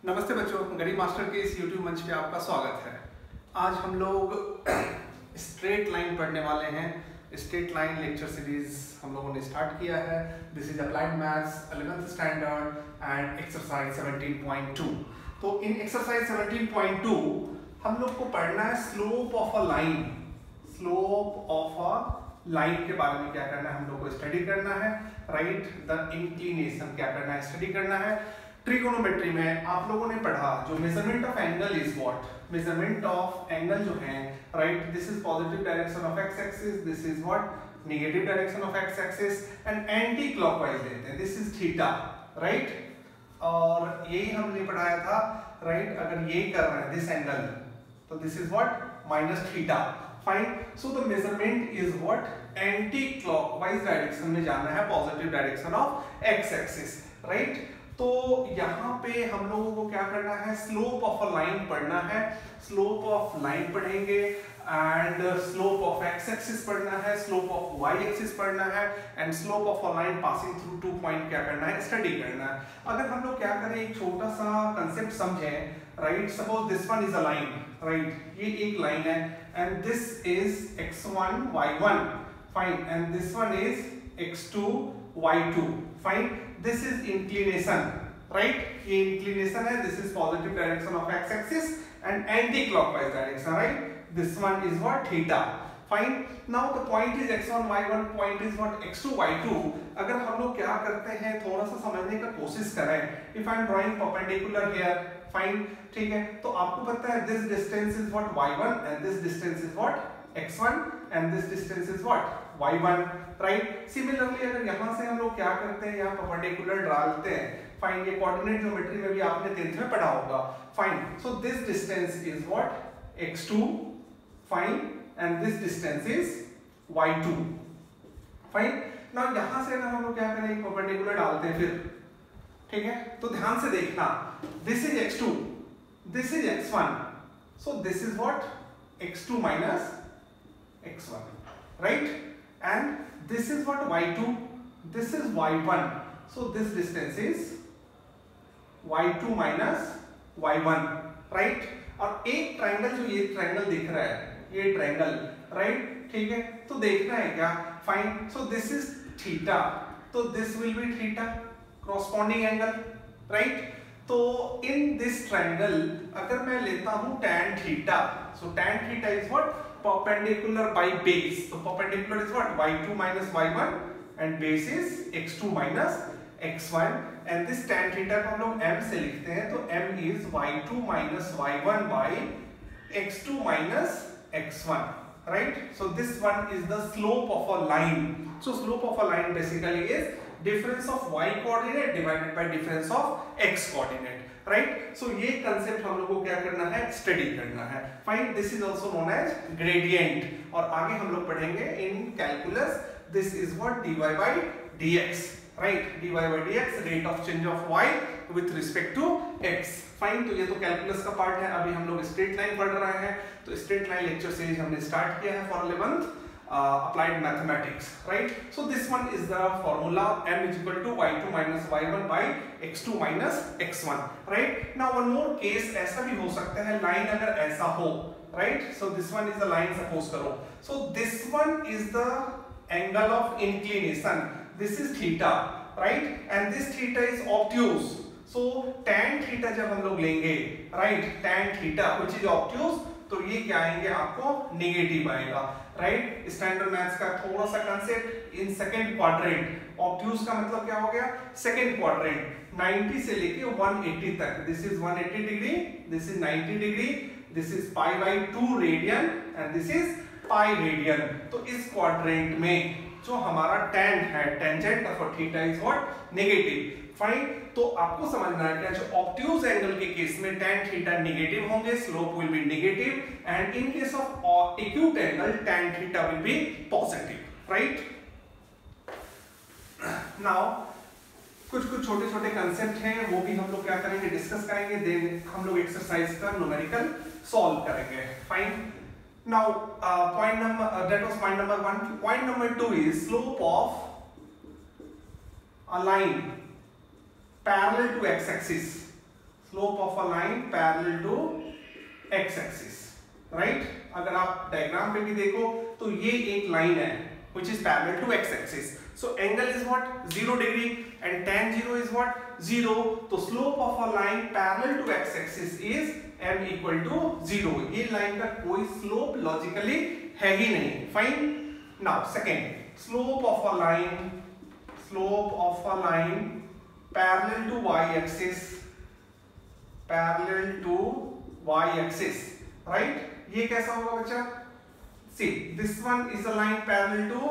नमस्ते बच्चों, गणित मास्टर के इस YouTube मंच पे आपका स्वागत है। आज हम लोग स्ट्रेट लाइन पढ़ने वाले हैं। स्ट्रेट लाइन लेक्चर सीरीज हम लोगों ने स्टार्ट किया है। This is applied maths 11th standard and exercise 17.2। तो इन एक्सरसाइज 17.2 हम लोग को पढ़ना है slope of a line. Slope of a line के बारे में क्या करना है, हम लोग को स्टडी करना है। राइट, द इंक्लिनेशन क्या करना है, स्टडी करना है। ट्रिगोनोमेट्री में आप लोगों ने पढ़ा जो measurement of angle is what, measurement of angle जो है, right, this is positive direction of x axis, this is what negative direction of x axis and anti clockwise लेते हैं, दिस इज थीटा, राइट। और यही हमने पढ़ाया था, right, अगर ये कर रहे हैं दिस एंगल तो this is what minus theta, fine. So the measurement is what anti clockwise direction में जाना है, positive direction of x axis, right. तो यहाँ पे हम लोगों को क्या करना है, स्लोप ऑफ अ लाइन पढ़ना है। स्लोप ऑफ लाइन पढ़ेंगे and slope of x axis पढ़ना है, स्लोप ऑफ वाई एक्सिस पढ़ना है and slope of a line passing through two point क्या करना है, स्टडी करना है। अगर हम लोग क्या करें, एक छोटा सा कंसेप्ट समझें, right. Suppose this one is a line, right, ये एक लाइन है and this is x1 y1, fine, and this one is x2 y2, fine. This is inclination, right? ये inclination है, this is positive direction of x-axis and anti-clockwise direction, right? This one is what, theta, fine. Now the point is x1 y1, point is what, x2 y2. अगर हम लोग क्या करते हैं, थोड़ा सा समझने का कोशिश करें। If I am drawing perpendicular here, fine, ठीक है, तो आपको पता है this distance is what, y1 and this distance is what, x1 and this distance is what, y1, right. Similarly अगर यहाँ से हम लोग क्या करते हैं, यहाँ परपेंडिकुलर डालते हैं, फाइन। ये कोऑर्डिनेट ज्योमेट्री में भी आपने 10th में पढ़ा होगा, fine. So this distance is what, x2, fine, and this distance is y2, fine. Now यहाँ से अगर हम लोग क्या करें, परपेंडिकुलर डालते हैं फिर, ठीक है, तो ध्यान से देखना, this is x2, this is x1, so this is what, x2 minus x1, right, and this is what, y2, this is y1, so this distance is y2 minus y1, right। और एक ट्रायंगल जो ये triangle दिख रहा है, ये triangle, right, ठीक है, तो देखना है क्या, fine. So this is theta, तो this will be theta, corresponding angle, right. तो इन दिस ट्रायंगल अगर मैं लेता हूं tan theta, so tan theta is what, perpendicular by base, so perpendicular is what, y2 minus y1 and base is x2 minus x1 and this tan theta को हम लोग m से लिखते हैं, तो m is y2 minus y1 by x2 minus x1, right। So this one is the slope of a line. So slope of a line basically is difference of y coordinate divided by difference of x coordinate, right. So ये concept हम लोग को क्या करना है, study करना है, fine. This is also known as gradient. और आगे हम लोग पढ़ेंगे in calculus, this is what, dy by dx, right, dy by dx, rate of change of y with respect to x, fine. तो ये तो कैलकुलस का पार्ट है। अभी हम लोग स्ट्रेट लाइन पढ़ रहे हैं, तो स्ट्रेट लाइन लेक्चर सीरीज हमने स्टार्ट किया है for 11th applied mathematics, right। So this one is the formula, m is equal to y2 minus y1 by x2 minus x1, right। Now one more case ऐसा भी हो सकता है, line अगर ऐसा हो, right। So this one is the line, suppose करो, so this one is the angle of inclination, this is theta, right, and this theta is obtuse, so tan theta जब हम लोग लेंगे, right, tan theta which is obtuse, तो ये क्या आएंगे, आपको नेगेटिव आएगा, राइट। स्टैंडर्ड मैथ्स का थोड़ा सा concept, in second quadrant, obtuse का मतलब क्या हो गया, सेकंड क्वाड्रेंट, 90 से लेके 180 तक, this is 180 degree, this is 90 degree, this is pi by 2 radian and this is pi radian. तो इस क्वाड्रेंट में जो हमारा tan है, tangent of theta is what, negative, fine. तो आपको समझना है कि जो ऑब्ट्यूज एंगल के केस में tan थीटा नेगेटिव होंगे, slope will be negative, and in case of acute angle tan theta will be positive, right. Now कुछ छोटे छोटे कंसेप्ट हैं, वो भी हम लोग क्या करेंगे, डिस्कस करेंगे, देन हम लोग एक्सरसाइज का न्यूमेरिकल सॉल्व करेंगे, fine. Now point number that was point number 1. Point number 2 is slope of a line parallel to x-axis. Slope of a line parallel to x axis, right. अगर आप diagram पे भी देखो तो ये एक लाइन है which is parallel to x axis, so angle is what 0 degree and tan 0 is what 0, तो slope of a line parallel to x axis is m equal to 0। ये लाइन का कोई स्लोप लॉजिकली है ही नहीं, fine. Now second, slope of a line parallel to y axis, right. ये कैसा होगा बच्चा? See, this one is a line parallel to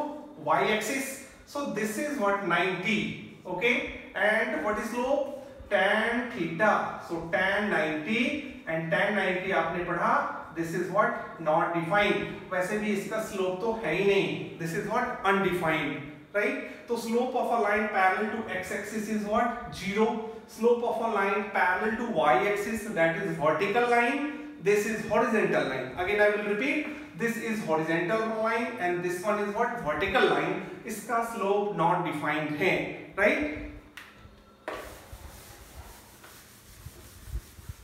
y-axis, so this is what 90, okay, and what is slope? Tan theta, so tan 90 and tan 90 आपने पढ़ा, this is what not defined, वैसे भी इसका slope तो है ही नहीं, this is what undefined, right। तो slope of a line parallel to x-axis is what 0, slope of a line parallel to y-axis, that is vertical line, this is horizontal line, again I will repeat, this is horizontal line and this one is what vertical line, इसका slope not defined है, right।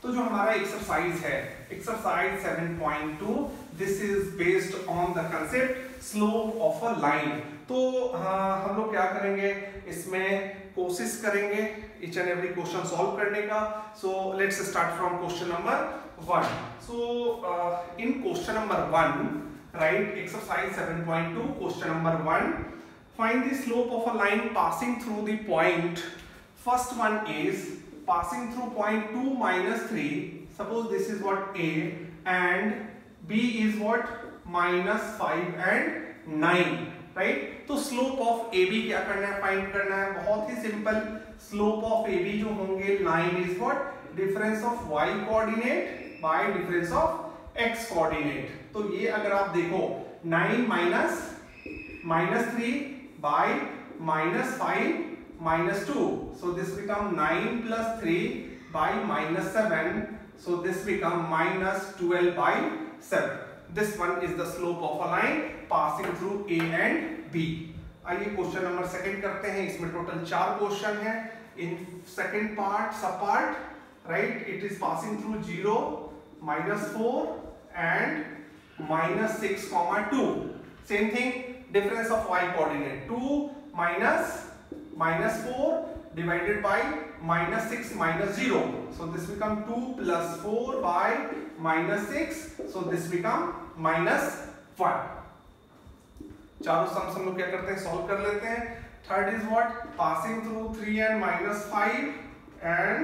तो जो हमारा exercise है, exercise 7.2, this is based on the concept slope of a line। तो हम लोग क्या करेंगे, इसमें कोशिश करेंगे each and every question solve करने का। So let's start from question number 1। So in question number 1, right, exercise 7.2, question number 1, find the slope of a line passing through the point. First one is passing through point 2 minus 3, suppose this is what A and B is what minus 5 and 9, right। तो slope of AB क्या करना है, find करना है, बहुत ही simple. slope of AB जो होंगे, line is what difference of y coordinate by difference of x coordinate। तो ये अगर आप देखो 9 minus 3 by minus 5 minus 2, so this become 9 plus 3 by minus 7, so this become minus 12 by 7। this one is the slope of a line passing through A and B। आइए question number second करते हैं, इसमें total 4 question हैं। In second part, सब part, right, it is passing through 0, -4 and -6, 2। Same thing, difference of y coordinate 2 -4 divided by -6 -0, so this become 2 plus 4 by -6, so this become -1। चारों sums हम लोग क्या करते हैं, सॉल्व कर लेते हैं। Third is what, passing through 3 and -5 and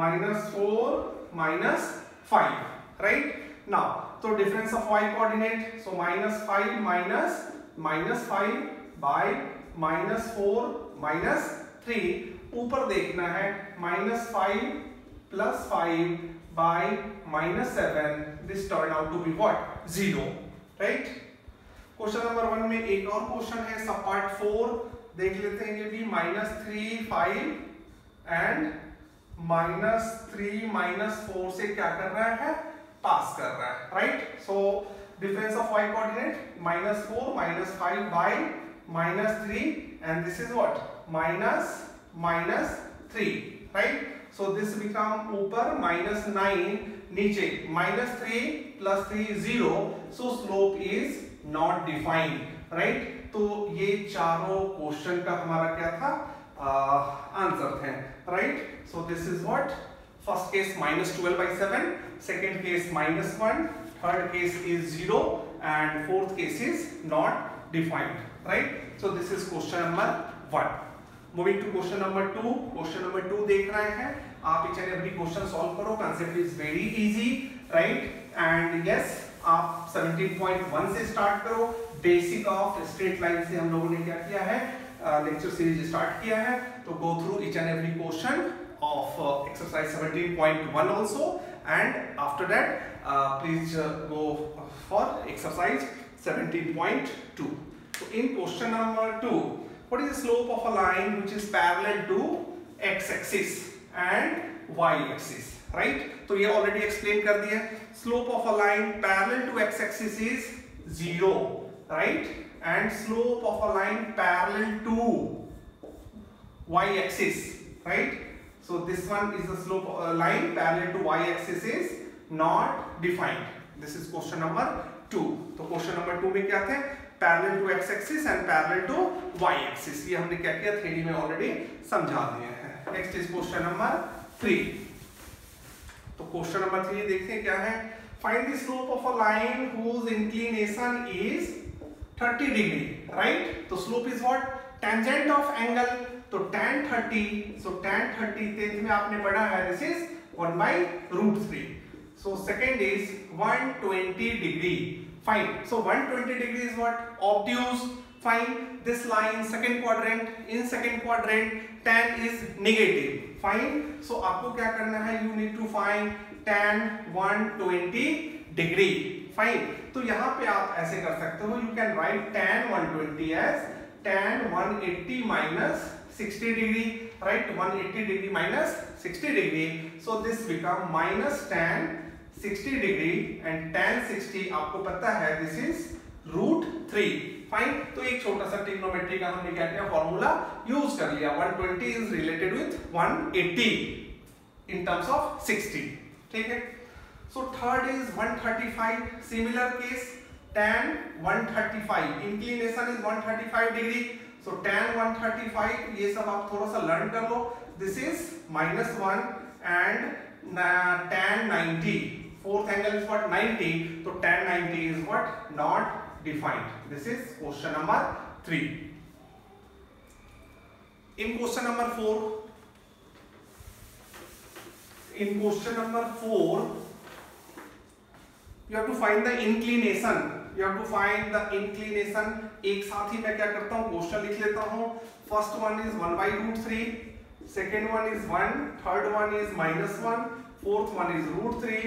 -4 -5, right. Now तो difference of y coordinate, so -5 -5 by -4 -3, ऊपर देखना है -5 plus 5 by -7, this turn out to be what 0, right। Question number 1 में एक और क्वेश्चन है, सब पार्ट 4 देख लेते हैं। ये भी -3 5 and -3 -4 से क्या कर रहा है, पास कर रहा है, right. So difference of y coordinate -4 -5 by -3 and this is what -3, right. So this become ऊपर -9, नीचे -3 plus 3 0, so slope is not defined, right। तो ये चारों क्वेश्चन का हमारा क्या था, आंसर थे, right. So this is what, first case -12 by 7, second case -1, third case is 0 and fourth case is not defined, right। so this is question number 1। moving to question number 2, question number 2 देख रहे हैं आप, each and every question solve करो, concept is very easy, right। and yes, आप 17.1 से start करो, basic of straight line से हम लोगों ने क्या किया है, लेक्चर सीरीज स्टार्ट किया है। तो go through each and every question of exercise 17.1 also, and after that please go for exercise 17.2। तो इन question number 2, what is the slope of a line which is parallel to x axis and y axis, right. तो ये already explain कर दिया, slope of a line parallel to x axis is 0, right, and slope of a line parallel to y axis, right, So this one is the slope line parallel to y-axis is not defined. This is question number 2. तो question number 2 में क्या थे? Parallel to x axis and parallel to y axis. ये हमने क्या किया 3D में already समझा दिए हैं. Next is question number 3. तो क्वेश्चन नंबर 3 देखते हैं क्या है. Find the slope of a line whose inclination is 30 degree. Right. तो slope is what? Tangent of angle. तो tan 30. सो tan 30 10th में आपने पढ़ा है. This is 1/√3. So second is 120 degree. Fine. So 120 degree is what? Obtuse. Fine. This line second quadrant. In second quadrant tan is negative. Fine. So आपको क्या करना है? You need to find tan 120 degree. Fine. तो यहाँ पे आप ऐसे कर सकते हो. You can write tan 120 as tan 180 minus 60 degree. Right. 180 degree minus 60 degree. So this become minus tan 60 degree and tan 60 आपको पता है दिस इज √3. फाइन. तो एक छोटा सा ट्रिग्नोमेट्री का हमने क्या किया? फॉर्मूला यूज कर लिया. 120 is related with 180 in terms of 60. ठीक है. So third is 135. Similar case tan 135. Inclination is 135 degree. So tan 135 ये सब आप थोड़ा सा लर्न कर लो. This is -1 and tan 90. Fourth angle is what? 90. So tan 90 is what? Not defined. This is question number 3. In question number 4, you have to find the inclination. You have to find the inclination. एक साथ ही मैं क्या करता हूँ? Question लिख लेता हूँ. First one is 1/√3. Second one is 1. Third one is -1. Fourth one is √3.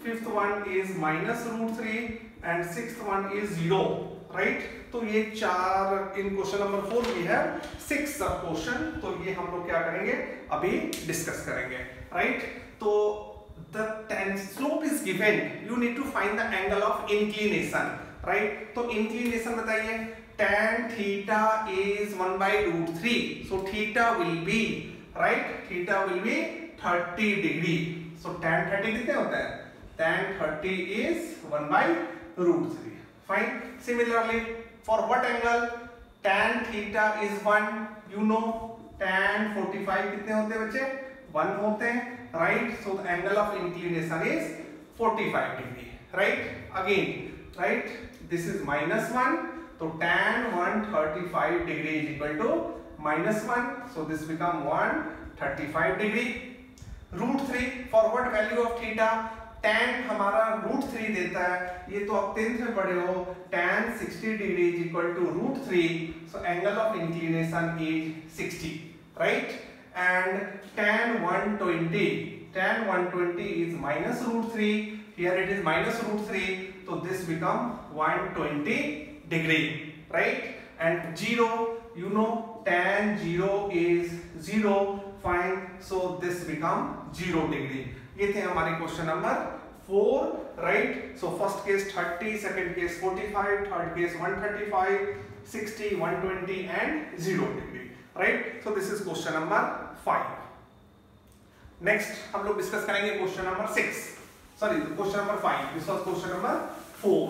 Fifth one is -√3 and sixth one is 0. Right. तो ये चार इन क्वेश्चन नंबर 4 we have 6 सब क्वेश्चन. तो ये हम लोग क्या करेंगे? अभी डिस्कस करेंगे. राइट. तो the tan slope is given. You need to find the angle of inclination. Right. तो inclination बताइए. Tan theta is 1/√3. So theta will be right. Theta will be 30 degree. So tan 30 कितने होता है? Tan 30 is 1/√3. Fine. Similarly, for what angle? Tan theta is 1. You know. Tan 45 कितने होते हैं बच्चे? 1 होते हैं. Right. So the angle of inclination is 45 degree. Right. Again. Right. This is -1. So tan 135 degree is equal to -1. So this become 135 degree. √3. For what value of theta? tan हमारा √3 देता है. ये तो आप 10th में पढ़े हो. tan 60 degree is equal to √3. So angle of inclination is 60. Right. And tan 120 is -√3. Here it is -√3. So this become 120 degree. Right. And 0, you know, tan 0 is 0. Fine. So this become 0 degree. ये थे हमारे question number 4. Right. So first case 30, second case 45, third case 135, 60, 120 and 0 degree. Right. So this is question number 5. Next हम लोग discuss करेंगे question number 6. Sorry, question number 5. This was question number 4.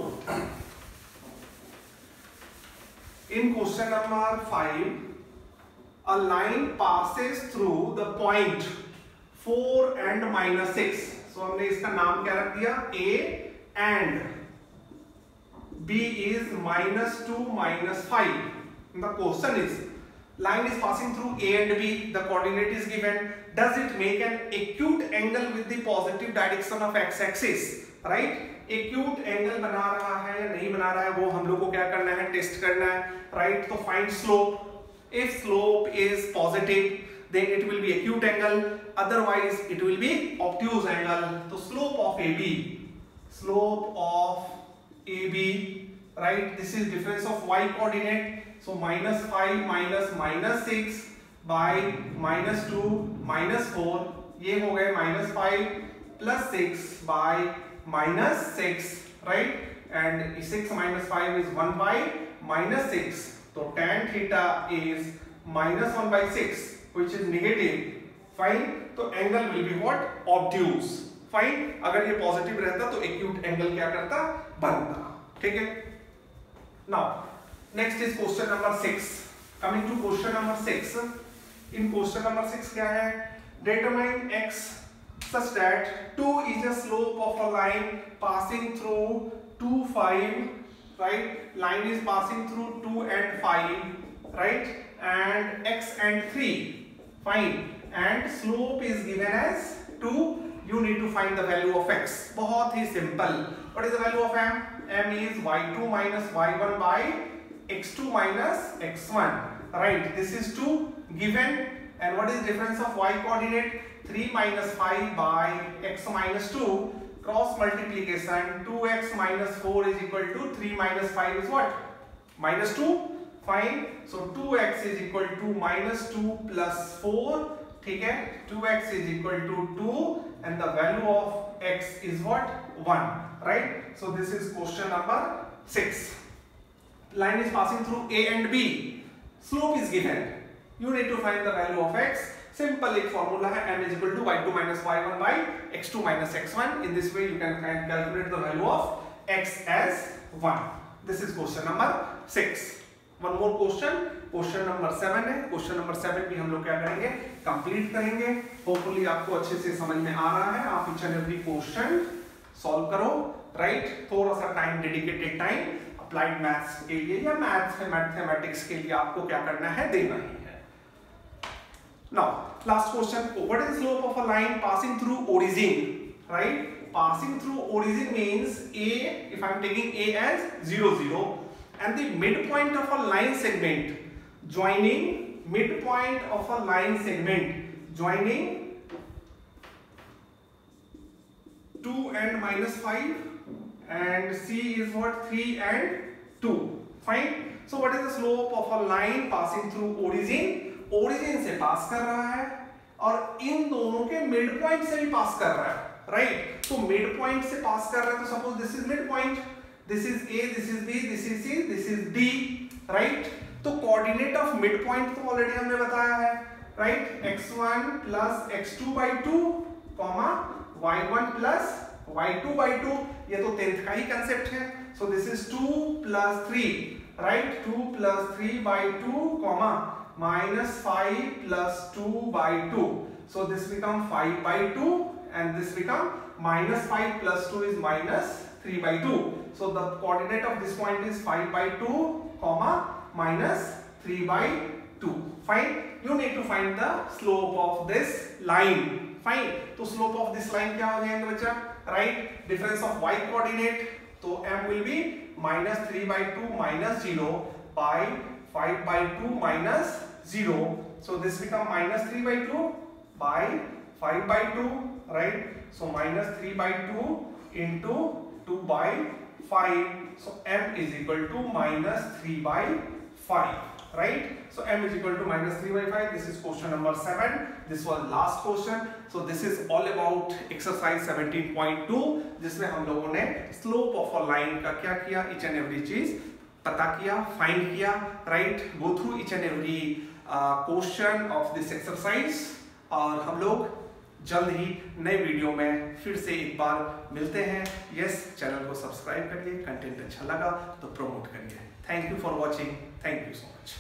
In question number 5, a line passes through the point 4 and -6. So हमने इसका नाम क्या रख दिया? A and B is -2, -5. The question is, line is passing through A and B. The coordinate is given. Does it make an acute angle with the positive direction of x-axis? Right? Acute angle बना रहा है या नहीं बना रहा है, वो हम लोग को क्या करना है? टेस्ट करना है. Right? तो find slope. If slope is positive, then it will be acute angle. Otherwise it will be obtuse angle. So slope of AB, right? This is difference of y coordinate. So -5 minus -6 by -2 -4. ये हो गए -5 plus 6 by -6, right? And 6 minus 5 is 1 by -6. So tan theta is -1 by 6, which is negative fine, तो angle will be what, obtuse, fine. अगर ये positive रहता तो acute angle क्या करता, बनता, ठीक है। Now next is question number 6। Coming to question number 6। In question number 6 क्या है, determine x such that 2 is a slope of a line passing through 2, 5, right? Line is passing through 2 and 5, right? And x and 3, fine. And slope is given as 2. You need to find the value of x. बहुत ही simple. What is the value of m? M is y2 minus y1 by x2 minus x1, right? This is 2 given. And what is difference of y coordinate? 3 minus 5 by x minus 2. Cross multiplication, 2x minus 4 is equal to 3 minus 5 is what? Minus 2. Fine. So 2x is equal to minus 2 plus 4. ठीक है, 2x is equal to 2 and the value of x is what? 1. Right? So this is question number 6. Line is passing through A and B. Slope is given. You need to find the value of x. Simple एक formula है, m is equal to y2 minus y1 by x2 minus x1. In this way you can calculate the value of x as 1. This is question number 6. One more question, question number 7 है। question number 7 भी हम लोग क्या करेंगे, complete करेंगे। Hopefully आपको अच्छे से समझ में आ रहा है। आप each and every question solve करो, राइट? थोड़ा सा time, dedicated time applied maths के लिए या मैथमेटिक्स के लिए आपको क्या करना है, देना ही है। Now, last question. What is the slope of a line passing through origin? Right? Passing through origin means A. If I am taking A as 0, 0, and the midpoint of a line segment joining midpoint of a line segment joining 2 and minus 5, and C is what, 3 and 2. Fine. So what is the slope of a line passing through origin? Origin से पास कर रहा है और इन दोनों के mid point से भी पास कर रहा है, राइट? तो मिड पॉइंट से पास कर रहा है, तो suppose this is mid point, this is A, this is B, this is C, this is D, right? तो कोऑर्डिनेट ऑफ मिड पॉइंट तो ऑलरेडी हमने बताया है, right? x1 plus x2 by 2, y1 plus y2 by 2, ये तो 10th का ही concept है। सो this is 2 plus 3, right? 2 plus 3 by 2, minus 5 plus 2 by 2. So this become 5 by 2 and this become minus 5 plus 2 is minus 3 by 2. So the coordinate of this point is 5 by 2, minus 3 by 2. Fine. You need to find the slope of this line. Fine. तो slope of this line क्या हो जाएंगे बच्चा? Right? Difference of y coordinate. तो m will be minus 3 by 2 minus 0 by 5 by 2 minus 0. So this become minus 3 by 2 by 5 by 2, right? So minus 3 by 2 into 2 by 5. So m is equal to minus 3 by 5, right? So m is equal to minus 3 by 5. This is question number 7. This was last question. So this is all about exercise 17.2, जिसमें हम लोगों ने slope of a line का क्या किया, each and every चीज पता किया, फाइंड किया, right? Go through each and every question of this exercise. और हम लोग जल्द ही नए वीडियो में फिर से एक बार मिलते हैं। यस, चैनल को सब्सक्राइब करिए, कंटेंट अच्छा लगा तो प्रमोट करिए। Thank you for watching, thank you so much.